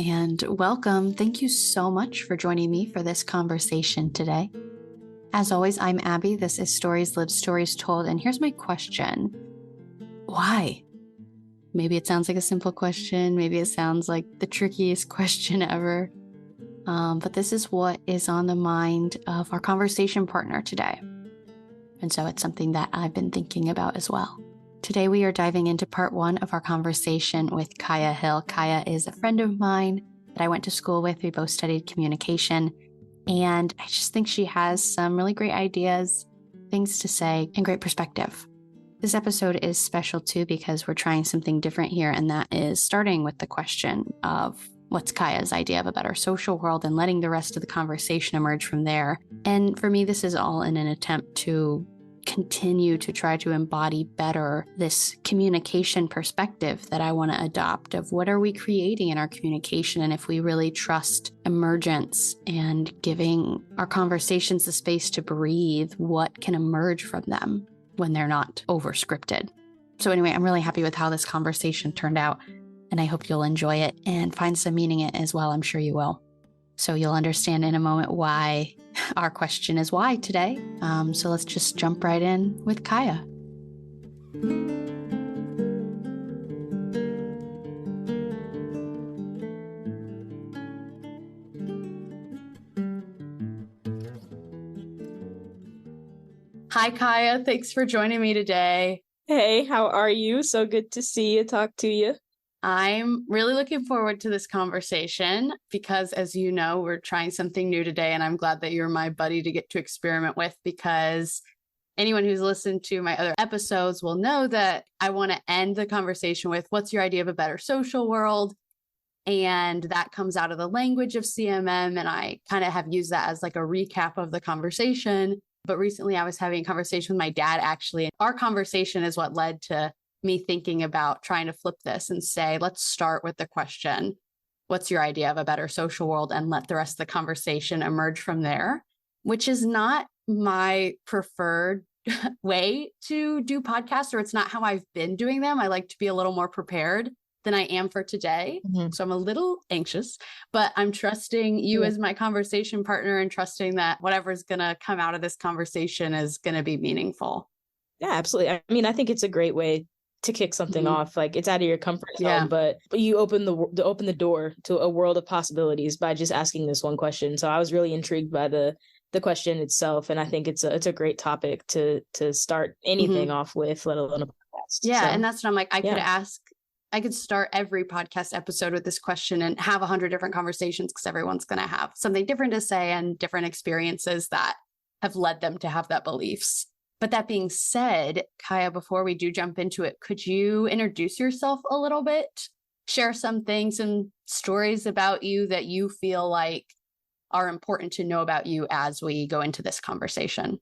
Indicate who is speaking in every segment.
Speaker 1: and welcome. Thank you so much for joining me for this conversation today. As always, I'm Abbie. This is Stories Lived, Stories Told, and here's my question. Why? Maybe it sounds like a simple question. Maybe it sounds like the trickiest question ever. But this is what is on the mind of our conversation partner today. And so it's something that I've been thinking about as well. Today, we are diving into part one of our conversation with Kaya Hill. Kaya is a friend of mine that I went to school with. We both studied communication. And I just think she has some really great ideas, things to say, and great perspective. This episode is special too because we're trying something different here, and that is starting with the question of what's Kaya's idea of a better social world and letting the rest of the conversation emerge from there. And for me, this is all in an attempt to continue to try to embody better this communication perspective that I want to adopt of what are we creating in our communication, and if we really trust emergence and giving our conversations the space to breathe, what can emerge from them when they're not over-scripted. So anyway, I'm really happy with how this conversation turned out, and I hope you'll enjoy it and find some meaning in it as well. I'm sure you will. So you'll understand in a moment why our question is why today. So let's just jump right in with Kaya. Hi, Kaya. Thanks for joining me today.
Speaker 2: Hey, how are you? So good to see you, talk to you.
Speaker 1: I'm really looking forward to this conversation because, as you know, we're trying something new today, and I'm glad that you're my buddy to get to experiment with, because anyone who's listened to my other episodes will know that I want to end the conversation with, what's your idea of a better social world? And that comes out of the language of CMM, and I kind of have used that as like a recap of the conversation. But recently I was having a conversation with my dad, actually, and our conversation is what led to me thinking about trying to flip this and say, let's start with the question, what's your idea of a better social world? And let the rest of the conversation emerge from there, which is not my preferred way to do podcasts, or it's not how I've been doing them. I like to be a little more prepared than I am for today. Mm-hmm. So I'm a little anxious, but I'm trusting you as my conversation partner and trusting that whatever's going to come out of this conversation is going to be meaningful.
Speaker 2: Yeah, absolutely. I mean, I think it's a great way to kick something off. Like, it's out of your comfort zone, but you open the door to a world of possibilities by just asking this one question. So I was really intrigued by the question itself, and I think it's a great topic to start anything off with, let alone a podcast.
Speaker 1: Yeah, so, and that's what I'm like. I could start every podcast episode with this question and have 100 different conversations, because everyone's going to have something different to say and different experiences that have led them to have that beliefs. But that being said, Kaya, before we do jump into it, could you introduce yourself a little bit? Share some things and stories about you that you feel like are important to know about you as we go into this conversation.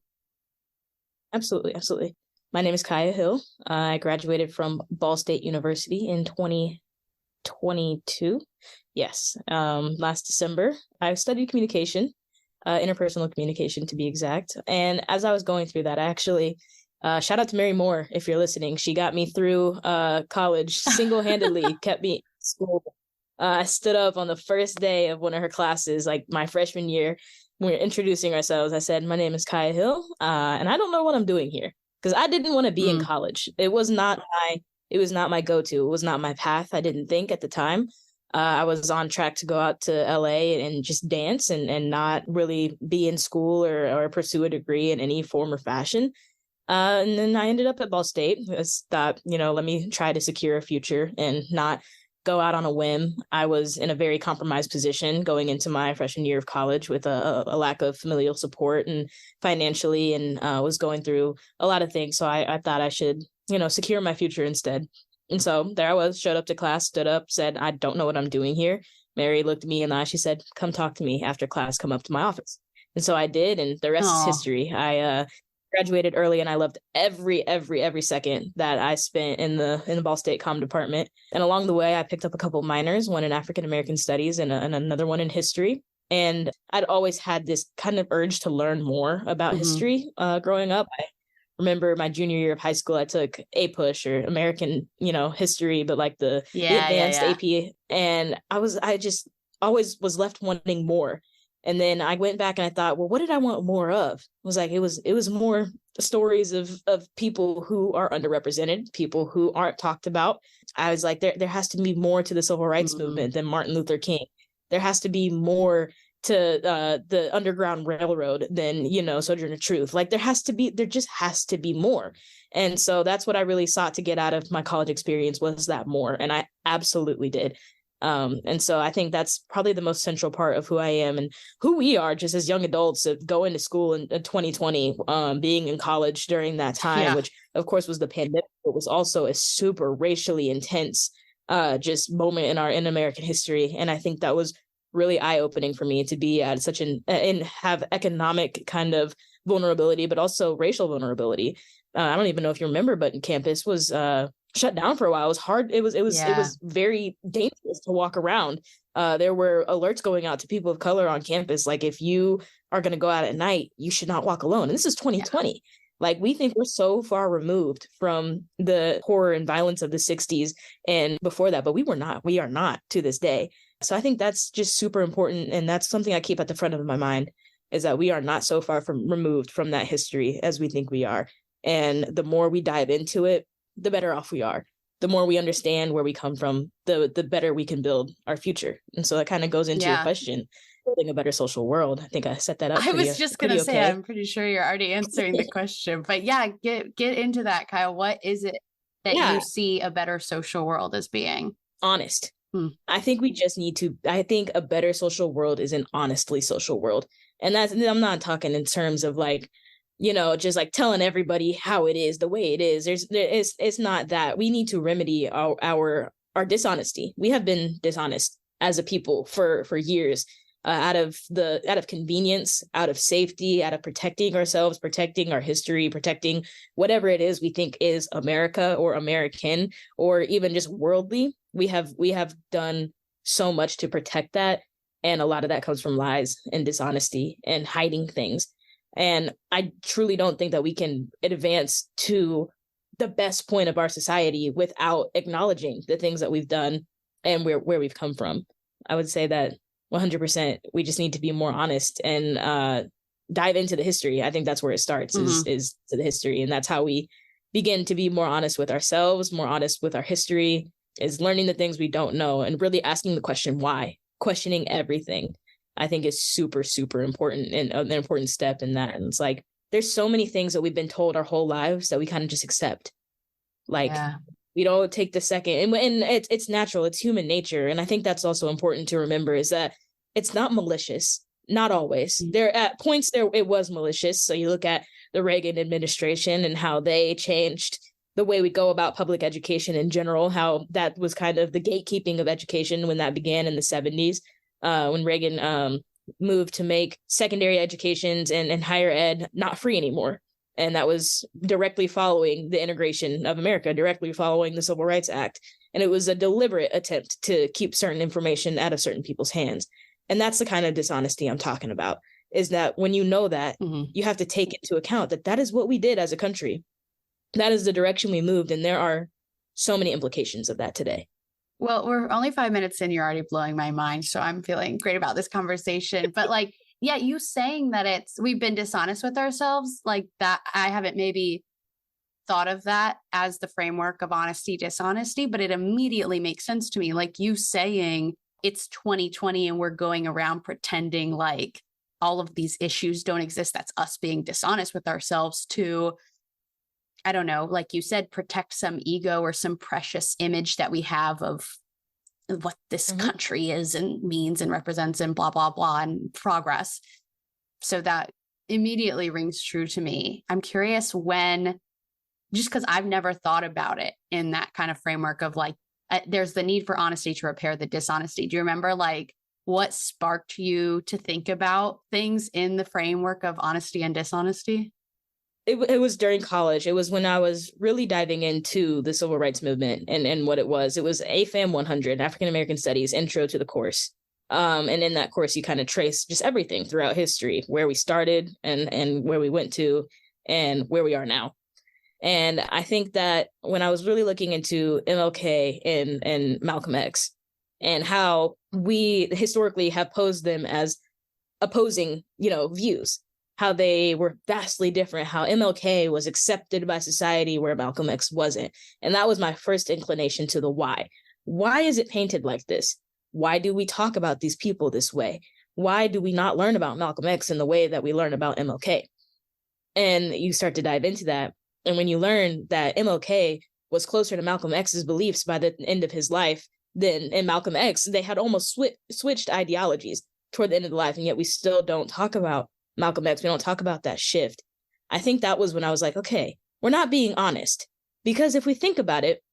Speaker 2: Absolutely. Absolutely. My name is Kaya Hill. I graduated from Ball State University in 2022. Yes. Last December. I studied communication. Interpersonal communication, to be exact. And as I was going through that, I actually, shout out to Mary Moore, if you're listening. She got me through college single-handedly, kept me in school. I stood up on the first day of one of her classes, like my freshman year. When we were introducing ourselves, I said, my name is Kaya Hill, and I don't know what I'm doing here. Because I didn't want to be in college. It was not my go-to. It was not my path, I didn't think at the time. I was on track to go out to LA and just dance and not really be in school or pursue a degree in any form or fashion. And then I ended up at Ball State. I thought, let me try to secure a future and not go out on a whim. I was in a very compromised position going into my freshman year of college with a lack of familial support and financially, and was going through a lot of things. So I thought I should, secure my future instead. And so there I was, showed up to class, stood up, said, I don't know what I'm doing here. Mary looked at me in the eye. She said, come talk to me after class, come up to my office. And so I did. And the rest is history. I graduated early, and I loved every second that I spent in the Ball State Comm department. And along the way, I picked up a couple minors, one in African American studies and another one in history. And I'd always had this kind of urge to learn more about history growing up. remember my junior year of high school, I took APUSH, or American, history, but like the advanced AP. And I just always was left wanting more. And then I went back and I thought, well, what did I want more of? It was like, it was more stories of people who are underrepresented, people who aren't talked about. I was like, there has to be more to the civil rights movement than Martin Luther King. There has to be more to the Underground Railroad than, Sojourner Truth. Like there just has to be more. And so that's what I really sought to get out of my college experience, was that more. And I absolutely did. And so I think that's probably the most central part of who I am and who we are just as young adults, of going to school in 2020, being in college during that time, which of course was the pandemic, but was also a super racially intense just moment in American history. And I think that was really eye-opening for me to be at such and have economic kind of vulnerability, but also racial vulnerability. I don't even know if you remember, but campus was shut down for a while. It was hard. It was very dangerous to walk around. There were alerts going out to people of color on campus, like, if you are going to go out at night, you should not walk alone. And this is 2020. Like, we think we're so far removed from the horror and violence of the 60s and before that, but we are not to this day. So I think that's just super important. And that's something I keep at the front of my mind, is that we are not so far removed from that history as we think we are. And the more we dive into it, the better off we are. The more we understand where we come from, the better we can build our future. And so that kind of goes into your question, building a better social world. I think I set that up.
Speaker 1: I was just going to say, okay. I'm pretty sure you're already answering the question, but get into that, Kyle. What is it that you see a better social world as being?
Speaker 2: Honest. I think we just need to, I think a better social world is an honestly social world. And I'm not talking in terms of like, just like telling everybody how it is, the way it is. It's not that. We need to remedy our dishonesty. We have been dishonest as a people for years, out of convenience, out of safety, out of protecting ourselves, protecting our history, protecting whatever it is we think is America or American or even just worldly. We have done so much to protect that. And a lot of that comes from lies and dishonesty and hiding things. And I truly don't think that we can advance to the best point of our society without acknowledging the things that we've done and where we've come from. I would say that 100%, we just need to be more honest and dive into the history. I think that's where it starts, is to the history. And that's how we begin to be more honest with ourselves, more honest with our history, is learning the things we don't know and really asking the question, why? Questioning everything. I think is super, super important and an important step in that. And it's like, there's so many things that we've been told our whole lives that we kind of just accept. Like, we don't take the second, and it's natural. It's human nature. And I think that's also important to remember, is that it's not malicious. Not always. There at points there it was malicious. So you look at the Reagan administration and how they changed the way we go about public education in general, how that was kind of the gatekeeping of education when that began in the 70s. When Reagan moved to make secondary educations and higher ed not free anymore. And that was directly following the integration of America, directly following the Civil Rights Act. And it was a deliberate attempt to keep certain information out of certain people's hands. And that's the kind of dishonesty I'm talking about, is that when you know that, you have to take into account that is what we did as a country. That is the direction we moved. And there are so many implications of that today.
Speaker 1: Well, we're only 5 minutes in. You're already blowing my mind. So I'm feeling great about this conversation. But like, you saying that we've been dishonest with ourselves, like that, I haven't maybe thought of that as the framework of honesty, dishonesty, but it immediately makes sense to me. Like you saying it's 2020 and we're going around pretending like all of these issues don't exist. That's us being dishonest with ourselves to, I don't know, like you said, protect some ego or some precious image that we have of what this country is and means and represents and blah, blah, blah, and progress. So that immediately rings true to me. I'm curious just because I've never thought about it in that kind of framework of like, there's the need for honesty to repair the dishonesty. Do you remember like what sparked you to think about things in the framework of honesty and dishonesty?
Speaker 2: It was during college. It was when I was really diving into the civil rights movement and what it was. It was AFAM 100, African American Studies, intro to the course. And in that course, you kind of trace just everything throughout history, where we started and where we went to and where we are now. And I think that when I was really looking into MLK and Malcolm X and how we historically have posed them as opposing, views, how they were vastly different, how MLK was accepted by society where Malcolm X wasn't. And that was my first inclination to the why. Why is it painted like this? Why do we talk about these people this way? Why do we not learn about Malcolm X in the way that we learn about MLK? And you start to dive into that. And when you learn that MLK was closer to Malcolm X's beliefs by the end of his life than in Malcolm X, they had almost switched ideologies toward the end of the life. And yet we still don't talk about Malcolm X. We don't talk about that shift. I think that was when I was like, okay, we're not being honest. Because if we think about it,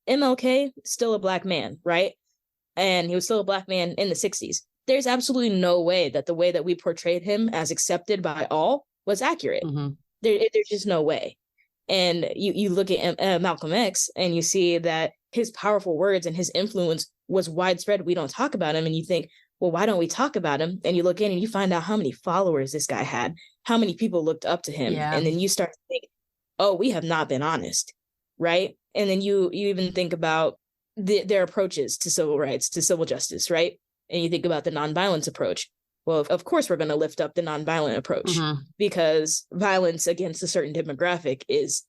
Speaker 2: MLK, still a Black man, right? And he was still a Black man in the 60s. There's absolutely no way that the way that we portrayed him as accepted by all was accurate.
Speaker 1: Mm-hmm.
Speaker 2: There's just no way. And you look at Malcolm X and you see that his powerful words and his influence was widespread. We don't talk about him. And you think, well, why don't we talk about him? And you look in and you find out how many followers this guy had, how many people looked up to him.
Speaker 1: Yeah.
Speaker 2: And then you start to think, oh, we have not been honest, right? And then you even think about their approaches to civil rights, to civil justice, right? And you think about the nonviolence approach. Well, of course, we're going to lift up the nonviolent approach because violence against a certain demographic is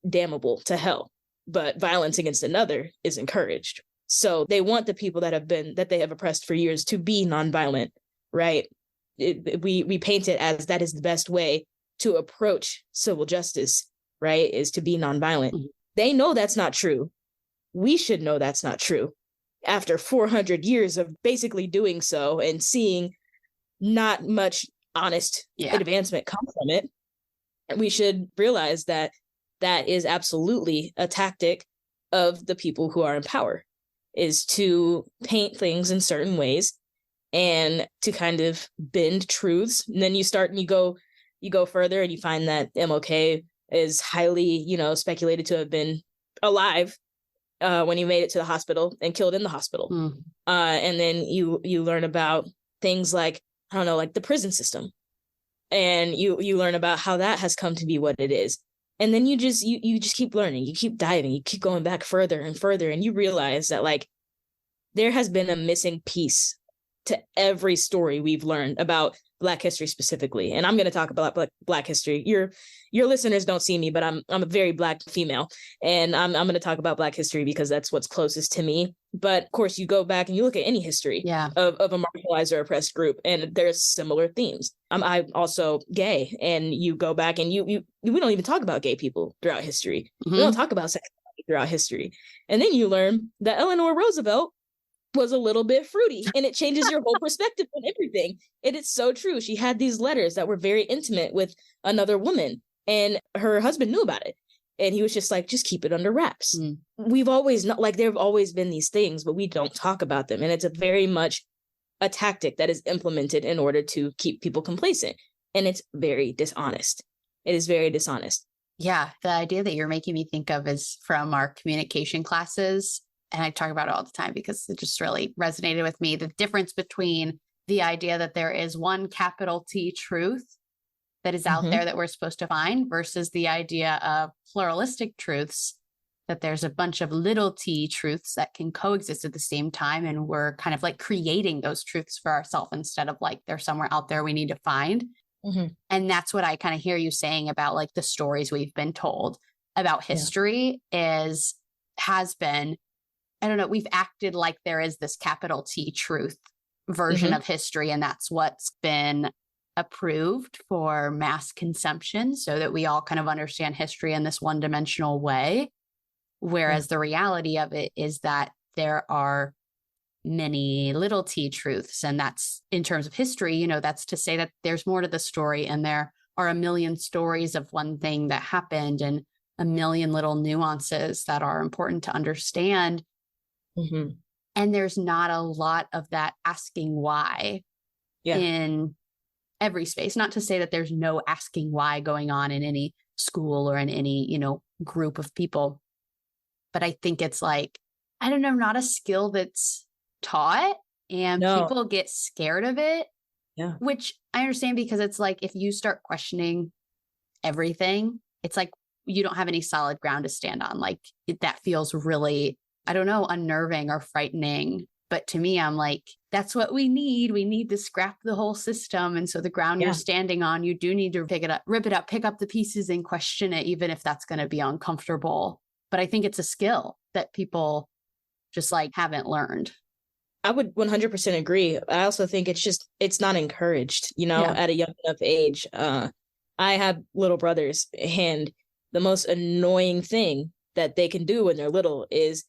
Speaker 2: damnable to hell, but violence against another is encouraged. So they want the people that they have oppressed for years to be nonviolent, right? We paint it as that is the best way to approach civil justice, right? Is to be nonviolent. Mm-hmm. They know that's not true. We should know that's not true. After 400 years of basically doing so and seeing not much honest advancement come from it, we should realize that that is absolutely a tactic of the people who are in power, is to paint things in certain ways and to kind of bend truths. And then you go further and you find that MLK is highly, speculated to have been alive when he made it to the hospital and killed in the hospital. And then you learn about things like, I don't know, like the prison system. And you learn about how that has come to be what it is. And then you just keep learning, you keep diving, you keep going back further and further. And you realize that like there has been a missing piece to every story we've learned about Black history specifically. And I'm going to talk about Black history. Your listeners don't see me, but I'm a very Black female. And I'm going to talk about Black history because that's what's closest to me. But of course, you go back and you look at any history of a marginalized or oppressed group, and there's similar themes. I'm also gay, and you go back and we don't even talk about gay people throughout history. We don't talk about sexuality throughout history. And then you learn that Eleanor Roosevelt was a little bit fruity, and it changes your whole perspective on everything. And it's so true. She had these letters that were very intimate with another woman, and her husband knew about it. And he was just like, just keep it under wraps. We've always not like, there have always been these things, but we don't talk about them. And it's a very much a tactic that is implemented in order to keep people complacent. And it's very dishonest. It is very dishonest.
Speaker 1: Yeah. The idea that you're making me think of is from our communication classes. And I talk about it all the time because it just really resonated with me. The difference between the idea that there is one capital T truth that is out there that we're supposed to find versus the idea of pluralistic truths, that there's a bunch of little t truths that can coexist at the same time. And we're kind of like creating those truths for ourselves instead of like they're somewhere out there we need to find. And that's what I kind of hear you saying about like the stories we've been told about history has been, I don't know, we've acted like there is this capital T truth version of history. And that's what's been approved for mass consumption so that we all kind of understand history in this one-dimensional way. Whereas the reality of it is that there are many little t truths. And that's in terms of history, that's to say that there's more to the story, and there are a million stories of one thing that happened and a million little nuances that are important to understand. And there's not a lot of that asking why in every space. Not to say that there's no asking why going on in any school or in any, group of people. But I think it's like, I don't know, not a skill that's taught, and people get scared of it, which I understand, because it's like, if you start questioning everything, it's like, you don't have any solid ground to stand on. Like that feels really, I don't know, unnerving or frightening. But to me, I'm like, that's what we need. We need to scrap the whole system. And so the ground you're standing on, you do need to pick it up, rip it up, pick up the pieces and question it, even if that's going to be uncomfortable. But I think it's a skill that people just like haven't learned.
Speaker 2: I would 100% agree. I also think it's not encouraged, at a young enough age. I have little brothers, and the most annoying thing that they can do when they're little is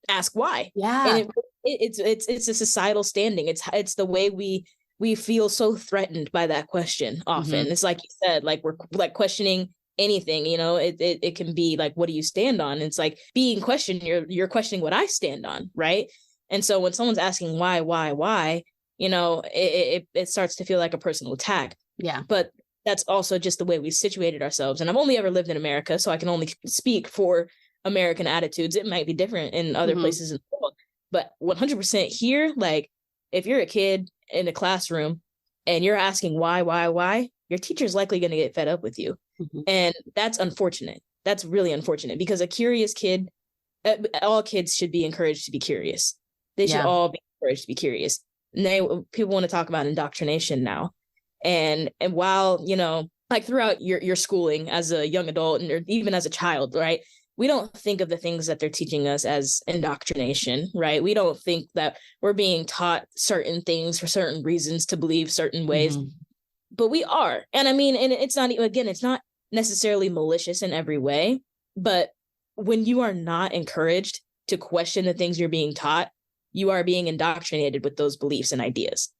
Speaker 2: ask why.
Speaker 1: Yeah.
Speaker 2: And it's a societal standing. It's the way we feel so threatened by that question often. It's like you said, like we're like questioning anything, it can be like, what do you stand on? It's like being questioned, you're questioning what I stand on, right? And so when someone's asking why, it starts to feel like a personal attack.
Speaker 1: Yeah.
Speaker 2: But that's also just the way we situated ourselves. And I've only ever lived in America, so I can only speak for American attitudes. It might be different in other places in the world, but 100% here, like if you're a kid in a classroom and you're asking why, your teacher's likely going to get fed up with you. And that's unfortunate. That's really unfortunate, because a curious kid, all kids should be encouraged to be curious. They should all be encouraged to be curious. And people want to talk about indoctrination now. And while, like throughout your schooling as a young adult or even as a child, right? We don't think of the things that they're teaching us as indoctrination, right? We don't think that we're being taught certain things for certain reasons to believe certain ways, but we are. And I mean, and it's not necessarily malicious in every way, but when you are not encouraged to question the things you're being taught, you are being indoctrinated with those beliefs and ideas.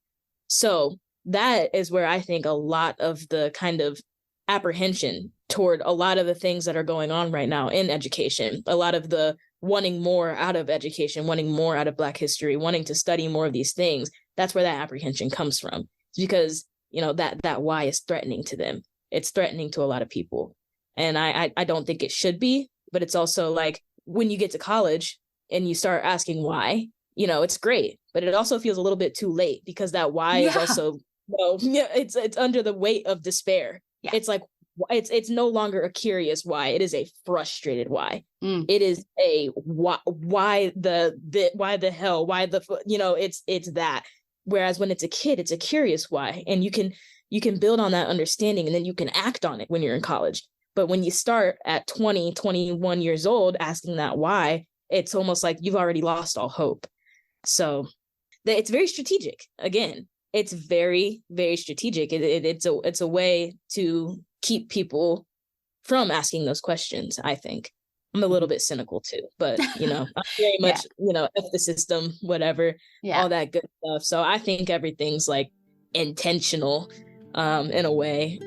Speaker 2: So that is where I think a lot of the kind of apprehension toward a lot of the things that are going on right now in education, a lot of the wanting more out of education, wanting more out of Black history, wanting to study more of these things, that's where that apprehension comes from. It's because, that why is threatening to them. It's threatening to a lot of people. And I don't think it should be, but it's also like when you get to college and you start asking why, it's great, but it also feels a little bit too late, because that why is also, it's under the weight of despair. Yeah. It's like, it's no longer a curious why. It is a frustrated why. It is a why the hell, why the, it's that. Whereas when it's a kid, it's a curious why. And you can build on that understanding, and then you can act on it when you're in college. But when you start at 20, 21 years old asking that why, it's almost like you've already lost all hope. So it's very strategic. Again, it's very, very strategic. It's a way to keep people from asking those questions, I think. I'm a little bit cynical too, but I'm very much, F the system, whatever, all that good stuff. So I think everything's like intentional in a way.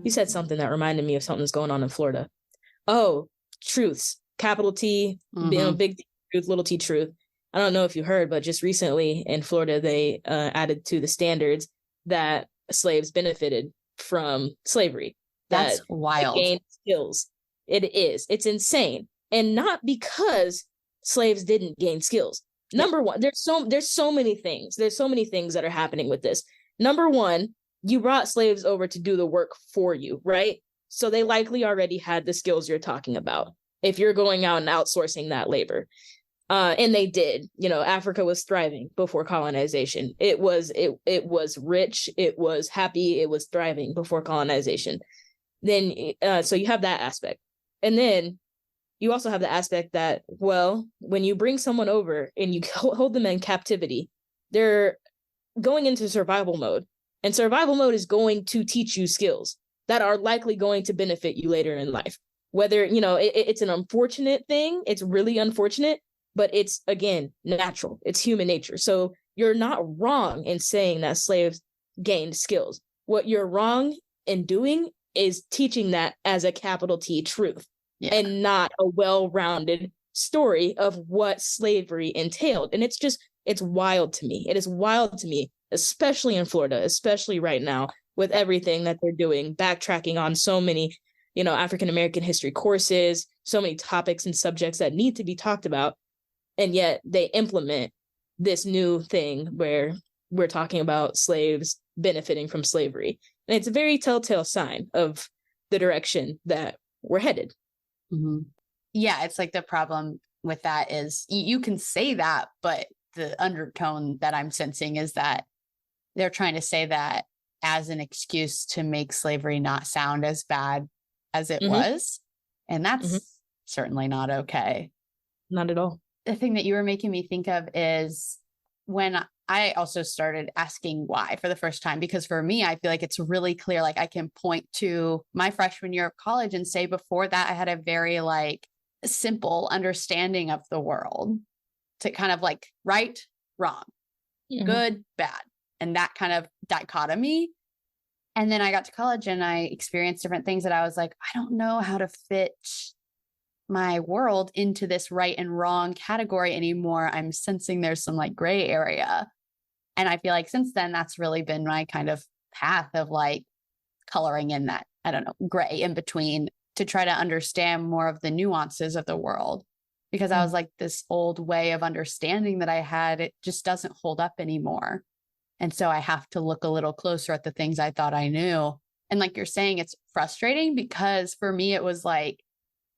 Speaker 2: You said something that reminded me of something that's going on in Florida. Oh, truths, capital T, big T truth, little T truth. I don't know if you heard, but just recently in Florida, they added to the standards that slaves benefited from slavery.
Speaker 1: That's wild.
Speaker 2: Gained skills. It is. It's insane. And not because slaves didn't gain skills. Number one, there's so many things. There's so many things that are happening with this. Number one, you brought slaves over to do the work for you, right? So they likely already had the skills you're talking about if you're going out and outsourcing that labor. And they did. Africa was thriving before colonization. It was rich. It was happy. It was thriving before colonization. Then, so you have that aspect. And then you also have the aspect that, well, when you bring someone over and you hold them in captivity, they're going into survival mode. And survival mode is going to teach you skills that are likely going to benefit you later in life. Whether, it's an unfortunate thing, it's really unfortunate, but it's, again, natural. It's human nature. So you're not wrong in saying that slaves gained skills. What you're wrong in doing is teaching that as a capital T truth and not a well-rounded story of what slavery entailed. And it's wild to me. It is wild to me, especially in Florida, especially right now with everything that they're doing, backtracking on so many African American history courses, so many topics and subjects that need to be talked about. And yet they implement this new thing where we're talking about slaves benefiting from slavery. And it's a very telltale sign of the direction that we're headed.
Speaker 1: Mm-hmm. Yeah, it's like the problem with that is you can say that, but the undertone that I'm sensing is that they're trying to say that as an excuse to make slavery not sound as bad as it was. And that's certainly not okay.
Speaker 2: Not at all.
Speaker 1: The thing that you were making me think of is when I also started asking why for the first time, because for me, I feel like it's really clear. Like I can point to my freshman year of college and say before that, I had a very like simple understanding of the world to kind of like right, wrong, good, bad, and that kind of dichotomy. And then I got to college and I experienced different things that I was like, I don't know how to fit my world into this right and wrong category anymore. I'm sensing there's some like gray area. And I feel like since then, that's really been my kind of path of like coloring in that, I don't know, gray in between to try to understand more of the nuances of the world. Because I was like, this old way of understanding that I had, it just doesn't hold up anymore. And so I have to look a little closer at the things I thought I knew. And like you're saying, it's frustrating because for me, it was like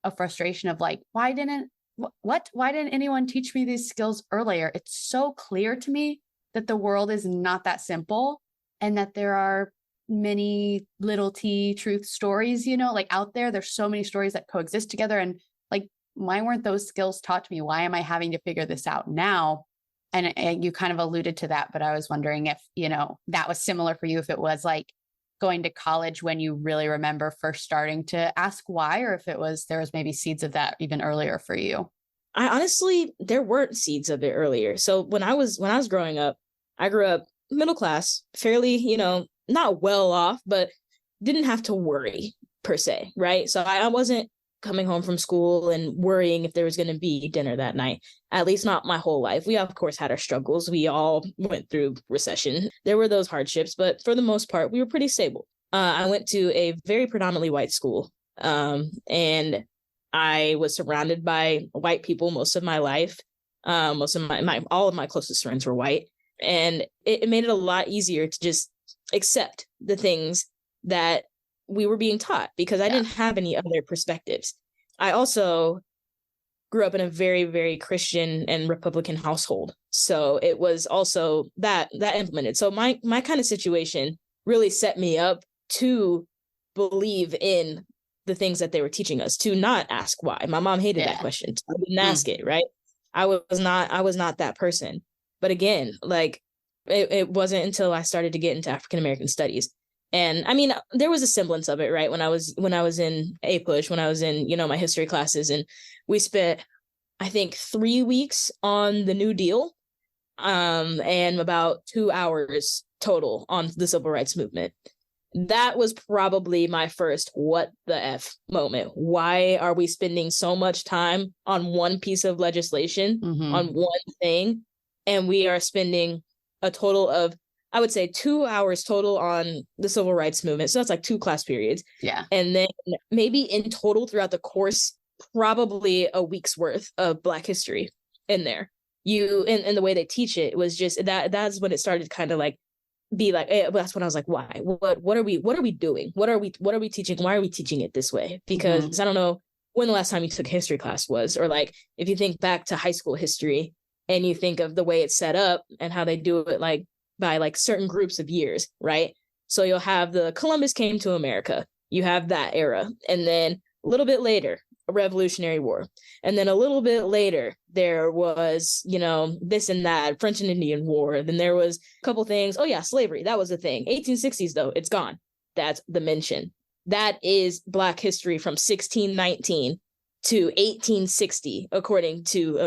Speaker 1: a frustration of like, why didn't anyone teach me these skills earlier? It's so clear to me that the world is not that simple and that there are many little T truth stories, like out there. There's so many stories that coexist together. And like, why weren't those skills taught to me? Why am I having to figure this out now? And you kind of alluded to that, but I was wondering if, that was similar for you, if it was like going to college when you really remember first starting to ask why, or if there was maybe seeds of that even earlier for you.
Speaker 2: I honestly, there weren't seeds of it earlier. So when I was growing up, I grew up middle class, fairly, not well off, but didn't have to worry per se, right? So I wasn't coming home from school and worrying if there was going to be dinner that night, at least not my whole life. We, of course, had our struggles. We all went through recession. There were those hardships, but for the most part, we were pretty stable. I went to a very predominantly white school, and I was surrounded by white people most of my life. Most of all of my closest friends were white, and it made it a lot easier to just accept the things that we were being taught because I didn't have any other perspectives. I also grew up in a very, very Christian and Republican household. So it was also that implemented. So my kind of situation really set me up to believe in the things that they were teaching us, to not ask why. My mom hated that question. I didn't ask it, right? I was not that person. But again, like it wasn't until I started to get into African American studies. And I mean, there was a semblance of it, right? When I was in APUSH, when I was in, my history classes, and we spent, I think, 3 weeks on the New Deal, and about 2 hours total on the civil rights movement. That was probably my first what the F moment. Why are we spending so much time on one piece of legislation, on one thing, and we are spending a total of, I would say, 2 hours total on the civil rights movement. So that's like 2 class periods.
Speaker 1: Yeah.
Speaker 2: And then maybe in total throughout the course, probably a week's worth of Black history in there. And the way they teach it was just that's when it started kind of like be like, that's when I was like, why? What are we doing? What are we teaching? Why are we teaching it this way? Because I don't know when the last time you took history class was, or like if you think back to high school history and you think of the way it's set up and how they do it, like by like certain groups of years, right? So you'll have the Columbus came to America. You have that era. And then a little bit later, a Revolutionary War. And then a little bit later, there was, this and that, French and Indian War. Then there was a couple things. Oh yeah, slavery. That was the thing. 1860s though, it's gone. That's the mention. That is Black history from 1619 to 1860, according to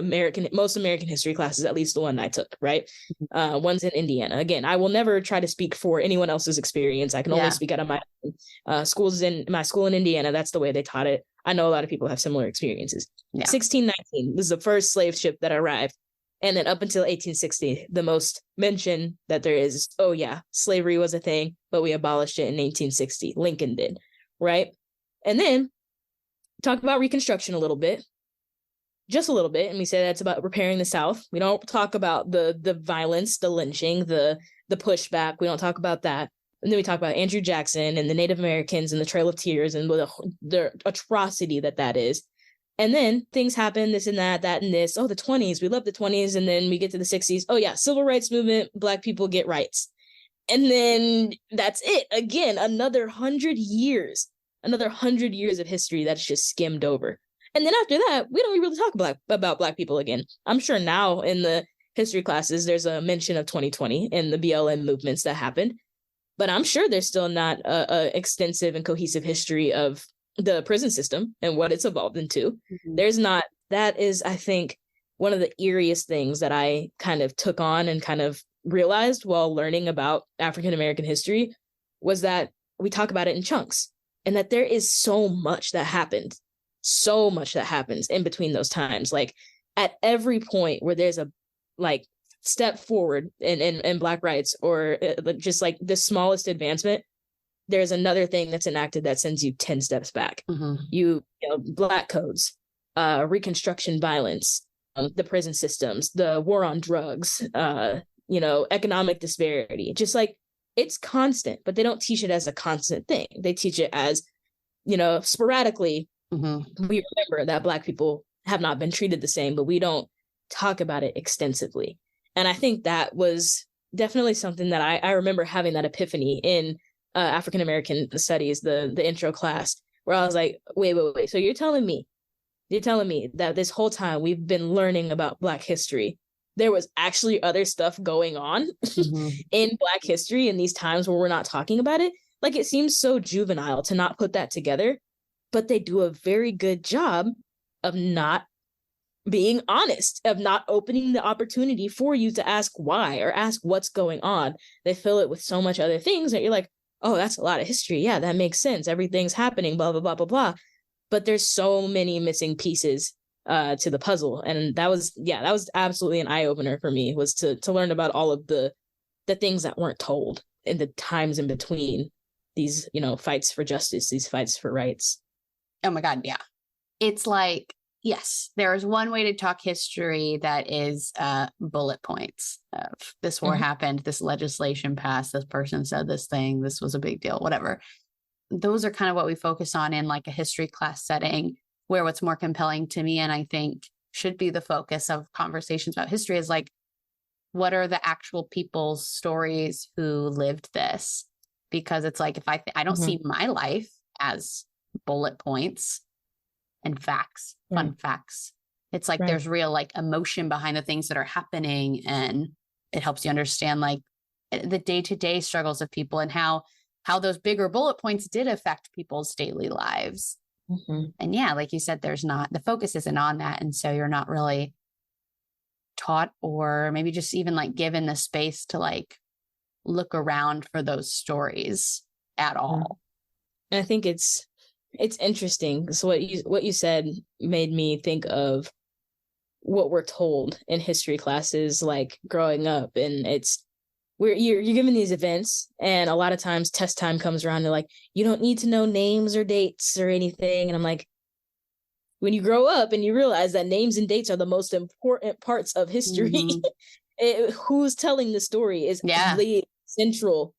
Speaker 2: most American history classes, at least the one I took, right? One's in Indiana. Again, I will never try to speak for anyone else's experience. I can only speak out of my schools. In my school in Indiana, that's the way they taught it. I know a lot of people have similar experiences. 1619, this is the first slave ship that arrived. And then up until 1860, the most mention that there is, slavery was a thing, but we abolished it in 1860. Lincoln did, right? And then talk about Reconstruction a little bit, just a little bit. And we say that's about repairing the South. We don't talk about the violence, the lynching, the pushback. We don't talk about that. And then we talk about Andrew Jackson and the Native Americans and the Trail of Tears and the atrocity that is. And then things happen, this and that and this. Oh, the 20s. We love the 20s. And then we get to the 60s. Oh, yeah. Civil rights movement. Black people get rights. And then that's it. Again, another 100 years of history that's just skimmed over. And then after that, we don't really talk about Black people again. I'm sure now in the history classes, there's a mention of 2020 and the BLM movements that happened. But I'm sure there's still not a extensive and cohesive history of the prison system and what it's evolved into. Mm-hmm. There's not. That is, I think, one of the eeriest things that I kind of took on and kind of realized while learning about African American history was that we talk about it in chunks and that there is so much that happens in between those times. Like at every point where there's a step forward in Black rights or just like the smallest advancement, there's another thing that's enacted that sends you 10 steps back. Mm-hmm. You know, Black codes, Reconstruction violence, the prison systems, the war on drugs, economic disparity, just like it's constant, but they don't teach it as a constant thing. They teach it as, sporadically. Mm-hmm. We remember that Black people have not been treated the same, but we don't talk about it extensively. And I think that was definitely something that I remember having that epiphany in African American studies, the intro class, where I was like, wait. So you're telling me that this whole time we've been learning about Black history, there was actually other stuff going on mm-hmm. in Black history in these times where we're not talking about it? Like, it seems so juvenile to not put that together, but they do a very good job of not being honest, of not opening the opportunity for you to ask why or ask what's going on. They fill it with so much other things that you're like, oh, that's a lot of history. Yeah, that makes sense. Everything's happening, blah, blah, blah, blah, blah. But there's so many missing pieces to the puzzle. And that was absolutely an eye-opener for me, was to learn about all of the things that weren't told in the times in between these, fights for justice, these fights for rights.
Speaker 1: Oh my God, yeah. It's like, yes, there is one way to talk history that is bullet points of this war mm-hmm. happened, this legislation passed, this person said this thing, this was a big deal, whatever. Those are kind of what we focus on in like a history class setting, where what's more compelling to me, and I think should be the focus of conversations about history, is like, what are the actual people's stories who lived this? Because it's like, if I don't mm-hmm. see my life as bullet points and facts, fun facts. It's like there's real like emotion behind the things that are happening, and it helps you understand like the day-to-day struggles of people and how those bigger bullet points did affect people's daily lives. Mm-hmm. And yeah, like you said, the focus isn't on that. And so you're not really taught, or maybe just even like given the space to like look around for those stories at all.
Speaker 2: And I think it's interesting. So what you said made me think of what we're told in history classes, like growing up, and you're given these events, and a lot of times test time comes around, and like, you don't need to know names or dates or anything. And I'm like, when you grow up and you realize that names and dates are the most important parts of history, mm-hmm. Who's telling the story is central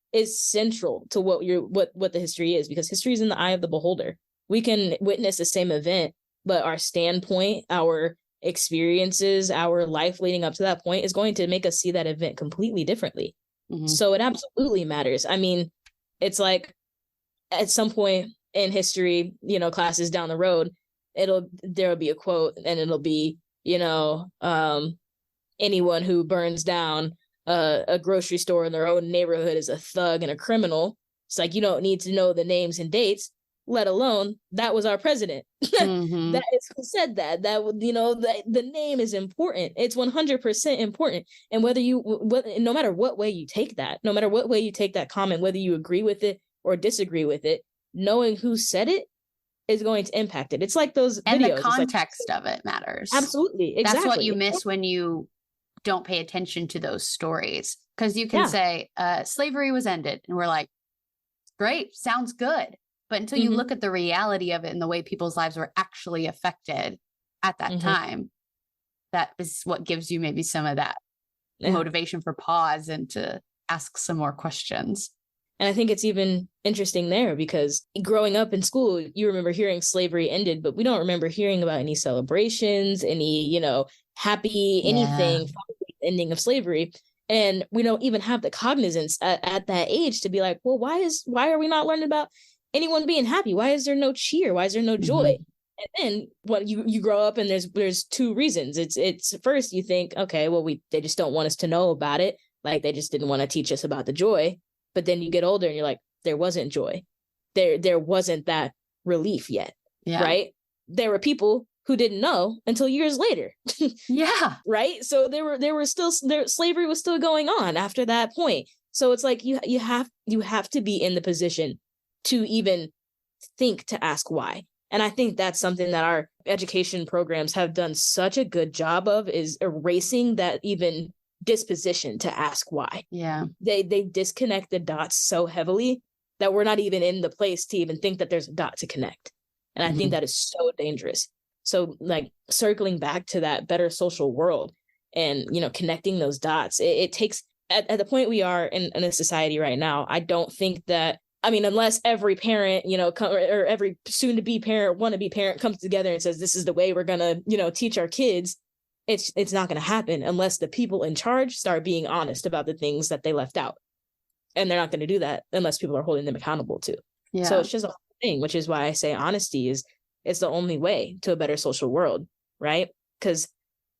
Speaker 2: to what the history is, because history is in the eye of the beholder. We can witness the same event, but our standpoint, our experiences, our life leading up to that point is going to make us see that event completely differently. Mm-hmm. So it absolutely matters. I mean, it's like at some point in history, classes down the road, there'll be a quote, and it'll be, anyone who burns down a grocery store in their own neighborhood is a thug and a criminal. It's like, you don't need to know the names and dates, let alone that was our president. Mm-hmm. That is who said that. The name is important. It's 100% important. And no matter what way you take that comment, whether you agree with it or disagree with it, knowing who said it is going to impact it. It's like those
Speaker 1: and
Speaker 2: videos.
Speaker 1: The context of it matters.
Speaker 2: Absolutely. Exactly.
Speaker 1: That's what you miss when you don't pay attention to those stories. Because you can say slavery was ended, and we're like, great, sounds good. But until you look at the reality of it and the way people's lives were actually affected at that time, that is what gives you maybe some of that motivation for pause and to ask some more questions.
Speaker 2: And I think it's even interesting there because growing up in school, you remember hearing slavery ended, but we don't remember hearing about any celebrations, any, happy, anything, ending of slavery. And we don't even have the cognizance at that age to be like, well, why are we not learning about anyone being happy? Why is there no cheer? Why is there no joy? And then what you grow up and there's two reasons. It's first you think, okay, well, they just don't want us to know about it. Like they just didn't want to teach us about the joy. But then you get older and you're like, there wasn't joy. There wasn't that relief yet. Yeah. Right. There were people who didn't know until years later.
Speaker 1: Yeah.
Speaker 2: Right. So slavery was still going on after that point. So it's like you have to be in the position to even think to ask why. And I think that's something that our education programs have done such a good job of, is erasing that even disposition to ask why.
Speaker 1: Yeah.
Speaker 2: They disconnect the dots so heavily that we're not even in the place to even think that there's a dot to connect. And I think that is so dangerous. So like circling back to that better social world and, connecting those dots, it takes at the point we are in a society right now. I don't think that, unless every parent, or every soon to be parent, wannabe parent comes together and says, this is the way we're going to, teach our kids. It's not going to happen unless the people in charge start being honest about the things that they left out. And they're not going to do that unless people are holding them accountable too. Yeah. So it's just a whole thing, which is why I say honesty is the only way to a better social world, right? Because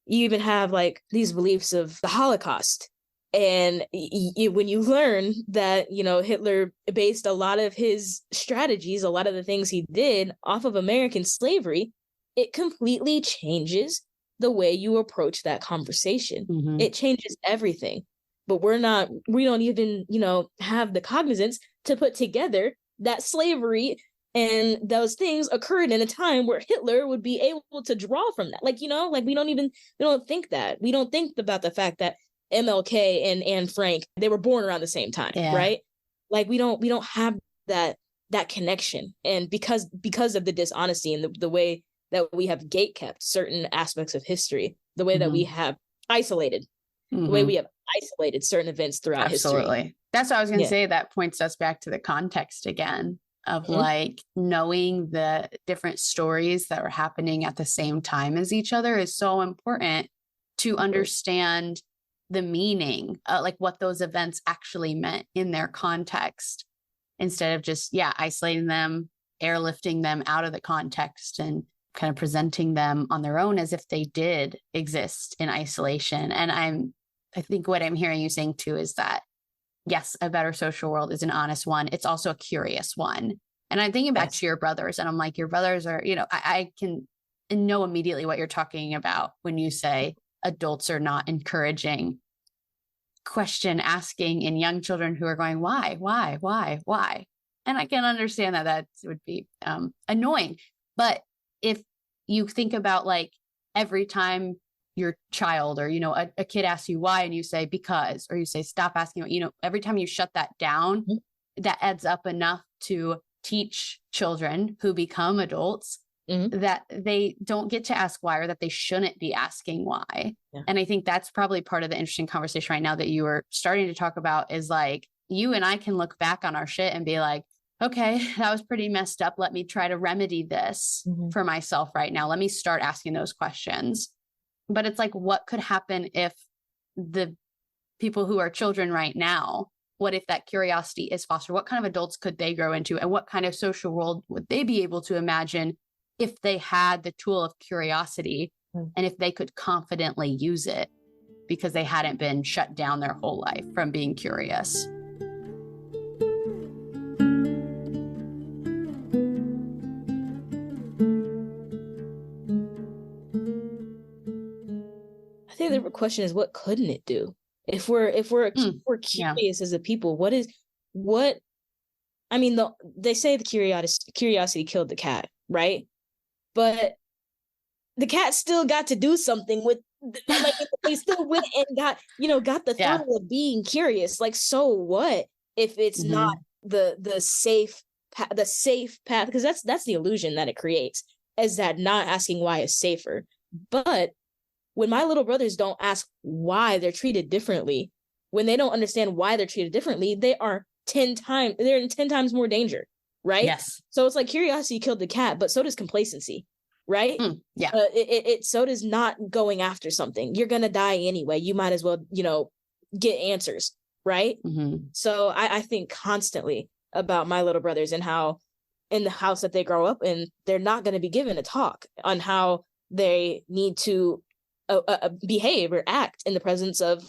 Speaker 2: you even have like these beliefs of the Holocaust. And when you learn that, Hitler based a lot of his strategies, a lot of the things he did off of American slavery, it completely changes the way you approach that conversation. It changes everything. But we don't even, have the cognizance to put together that slavery and those things occurred in a time where Hitler would be able to draw from that. Like, we don't think that. We don't think about the fact that MLK and Anne Frank, they were born around the same time, right? Like we don't have that connection. And because of the dishonesty and the way that we have gatekept certain aspects of history, the way that we have isolated, the way we have isolated certain events throughout history.
Speaker 1: That's what I was going to say. That points us back to the context again of like knowing the different stories that are happening at the same time as each other is so important to understand the meaning, like what those events actually meant in their context, instead of just, isolating them, airlifting them out of the context and kind of presenting them on their own as if they did exist in isolation. And I think what I'm hearing you saying too is that, yes, a better social world is an honest one. It's also a curious one. And I'm thinking back to your brothers, and I'm like, your brothers are, I can know immediately what you're talking about when you say adults are not encouraging question asking in young children who are going, why? And I can understand that would be annoying. But if you think about like every time your child or, a kid asks you why, and you say because, or you say stop asking, every time you shut that down, that adds up enough to teach children who become adults that they don't get to ask why, or that they shouldn't be asking why. Yeah. And I think that's probably part of the interesting conversation right now that you were starting to talk about, is like, you and I can look back on our shit and be like, okay, that was pretty messed up. Let me try to remedy this for myself right now. Let me start asking those questions. But it's like, what could happen if the people who are children right now, what if that curiosity is fostered? What kind of adults could they grow into? And what kind of social world would they be able to imagine if they had the tool of curiosity and if they could confidently use it because they hadn't been shut down their whole life from being curious?
Speaker 2: I think the question is, what couldn't it do? If we're curious as a people, they say the curiosity killed the cat, right? But the cat still got to do something with, like, they still went and got the thrill of being curious. Like, so what if it's not the safe the safe path, because that's the illusion that it creates, is that not asking why is safer. But when my little brothers don't ask why they're treated differently, when they don't understand why they're treated differently, they're in 10 times more danger, right?
Speaker 1: Yes.
Speaker 2: So it's like curiosity killed the cat, but so does complacency, right?
Speaker 1: Yeah.
Speaker 2: So does not going after something. You're gonna die anyway. You might as well, get answers, right? So I think constantly about my little brothers and how in the house that they grow up in, they're not going to be given a talk on how they need to behave or act in the presence of,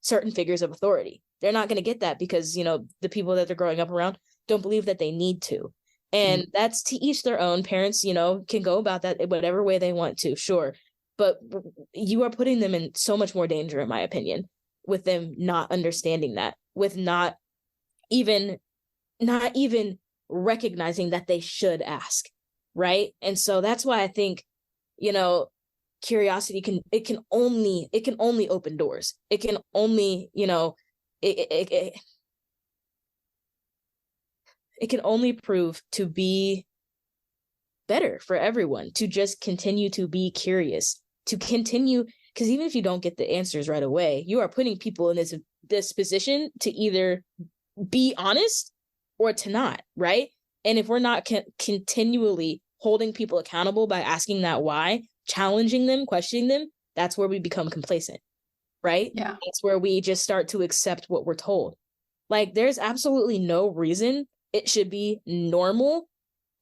Speaker 2: certain figures of authority. They're not going to get that because, the people that they're growing up around don't believe that they need to. And that's to each their own. Parents, can go about that in whatever way they want to, sure. But you are putting them in so much more danger, in my opinion, with them not understanding that, with not even recognizing that they should ask, right? And so that's why I think, curiosity can only open doors. It can only, it can only prove to be better for everyone, to just continue to be curious, to continue, because even if you don't get the answers right away, you are putting people in this position to either be honest or to not, right? And if we're not continually holding people accountable by asking that why, challenging them, questioning them, that's where we become complacent, right?
Speaker 1: Yeah.
Speaker 2: That's where we just start to accept what we're told. Like, there's absolutely no reason it should be normal,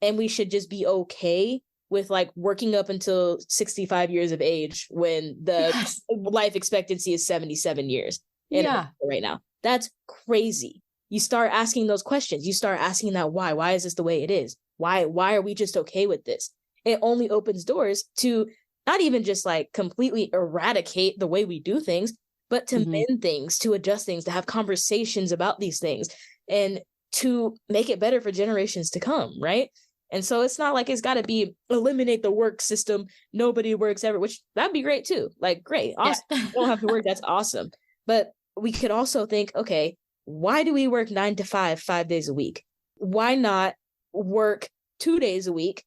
Speaker 2: and we should just be okay with like working up until 65 years of age when the life expectancy is 77 years right now. That's crazy. You start asking those questions. You start asking that why. Why is this the way it is? Why are we just okay with this? It only opens doors to not even just like completely eradicate the way we do things, but to mend things, to adjust things, to have conversations about these things, and to make it better for generations to come, right? And so it's not like it's got to be eliminate the work system, nobody works ever, which that'd be great too. Like, great, awesome. Yeah. You don't have to work, that's awesome. But we could also think, okay, why do we work 9 to 5, 5 days a week? Why not work 2 days a week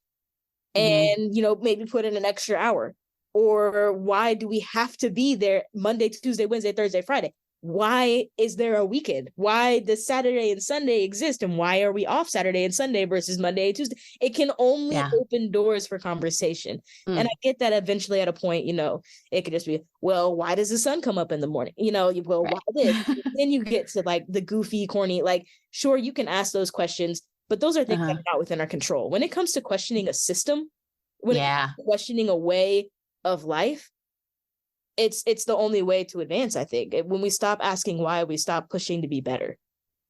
Speaker 2: and, maybe put in an extra hour? Or why do we have to be there Monday, Tuesday, Wednesday, Thursday, Friday? Why is there a weekend? Why does Saturday and Sunday exist? And why are we off Saturday and Sunday versus Monday and Tuesday? It can only open doors for conversation. And I get that eventually at a point, it could just be, well, why does the sun come up in the morning? Well, why this? Then you get to like the goofy, corny, like, sure, you can ask those questions, but those are things that are not within our control. When it comes to questioning a system, when it comes to questioning a way of life, it's the only way to advance, I think. When we stop asking why, we stop pushing to be better,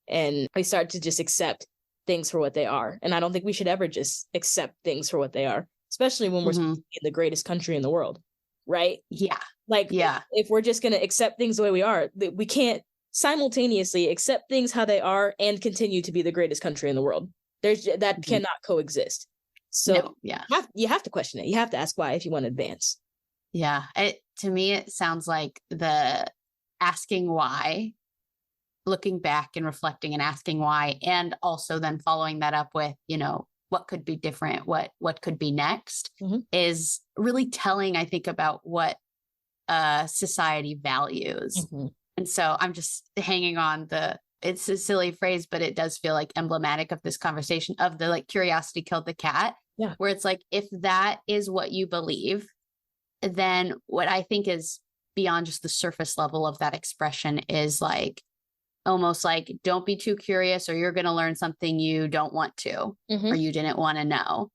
Speaker 2: and we start to just accept things for what they are. And I don't think we should ever just accept things for what they are, especially when we're in the greatest country in the world, right?
Speaker 1: Yeah.
Speaker 2: Like, if we're just going to accept things the way we are, we can't simultaneously accept things how they are and continue to be the greatest country in the world. That cannot coexist. So you have to question it. You have to ask why if you want to advance.
Speaker 1: Yeah. To me, it sounds like the asking why, looking back and reflecting and asking why, and also then following that up with, what could be different, what could be next, is really telling, I think, about what society values. And so I'm just hanging on it's a silly phrase, but it does feel like emblematic of this conversation of the like curiosity killed the cat, where it's like, if that is what you believe, then what I think is beyond just the surface level of that expression is like, almost like, don't be too curious or you're going to learn something you don't want to, or you didn't want to know.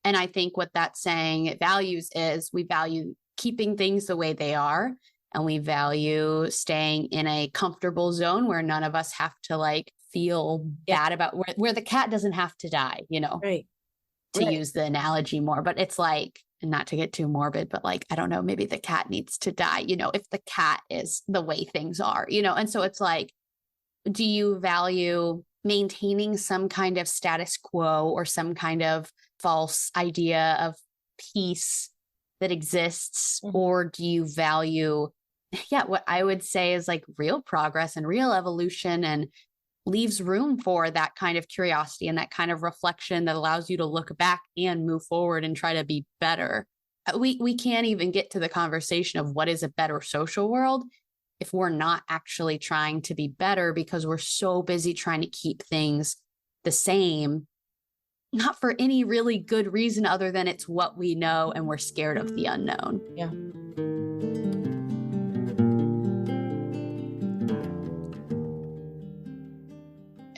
Speaker 1: And I think what that's saying it values is we value keeping things the way they are. And we value staying in a comfortable zone where none of us have to like feel bad about where the cat doesn't have to die, to use the analogy more. But it's like, and not to get too morbid, but like, I don't know, maybe the cat needs to die, if the cat is the way things are, and so it's like, do you value maintaining some kind of status quo or some kind of false idea of peace that exists? Or do you value, what I would say is like real progress and real evolution and leaves room for that kind of curiosity and that kind of reflection that allows you to look back and move forward and try to be better. We can't even get to the conversation of what is a better social world if we're not actually trying to be better, because we're so busy trying to keep things the same, not for any really good reason other than it's what we know and we're scared of the unknown.
Speaker 2: Yeah.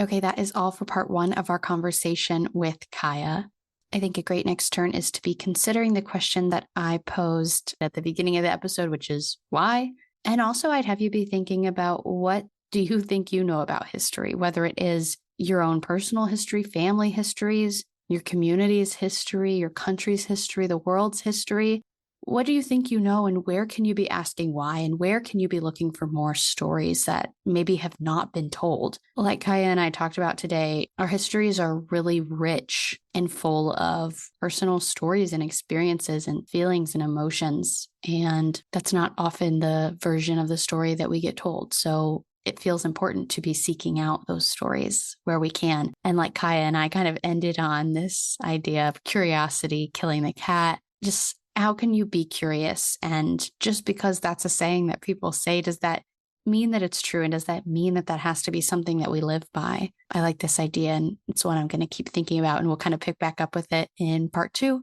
Speaker 1: Okay, that is all for part 1 of our conversation with Kaya. I think a great next turn is to be considering the question that I posed at the beginning of the episode, which is why? And also I'd have you be thinking about, what do you think you know about history, whether it is your own personal history, family histories, your community's history, your country's history, the world's history. What do you think you know, and where can you be asking why, and where can you be looking for more stories that maybe have not been told? Like Kaya and I talked about today, our histories are really rich and full of personal stories and experiences and feelings and emotions. And that's not often the version of the story that we get told. So it feels important to be seeking out those stories where we can. And like Kaya and I kind of ended on this idea of curiosity killing the cat. Just how can you be curious? And just because that's a saying that people say, does that mean that it's true? And does that mean that that has to be something that we live by? I like this idea, and it's one I'm going to keep thinking about, and we'll kind of pick back up with it in part 2,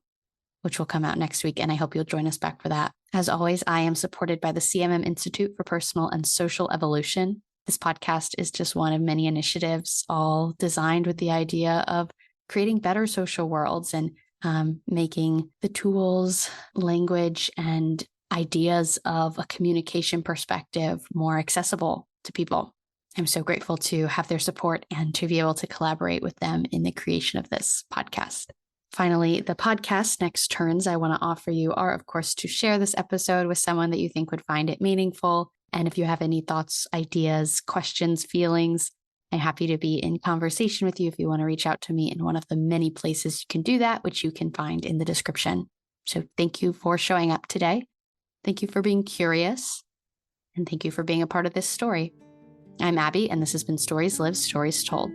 Speaker 1: which will come out next week. And I hope you'll join us back for that. As always, I am supported by the CMM Institute for Personal and Social Evolution. This podcast is just one of many initiatives, all designed with the idea of creating better social worlds and making the tools, language, and ideas of a communication perspective more accessible to people. I'm so grateful to have their support and to be able to collaborate with them in the creation of this podcast. Finally, the podcast next turns I want to offer you are, of course, to share this episode with someone that you think would find it meaningful. And if you have any thoughts, ideas, questions, feelings, I'm happy to be in conversation with you if you want to reach out to me in one of the many places you can do that, which you can find in the description. So thank you for showing up today. Thank you for being curious. And thank you for being a part of this story. I'm Abbie, and this has been Stories Lived, Stories Told.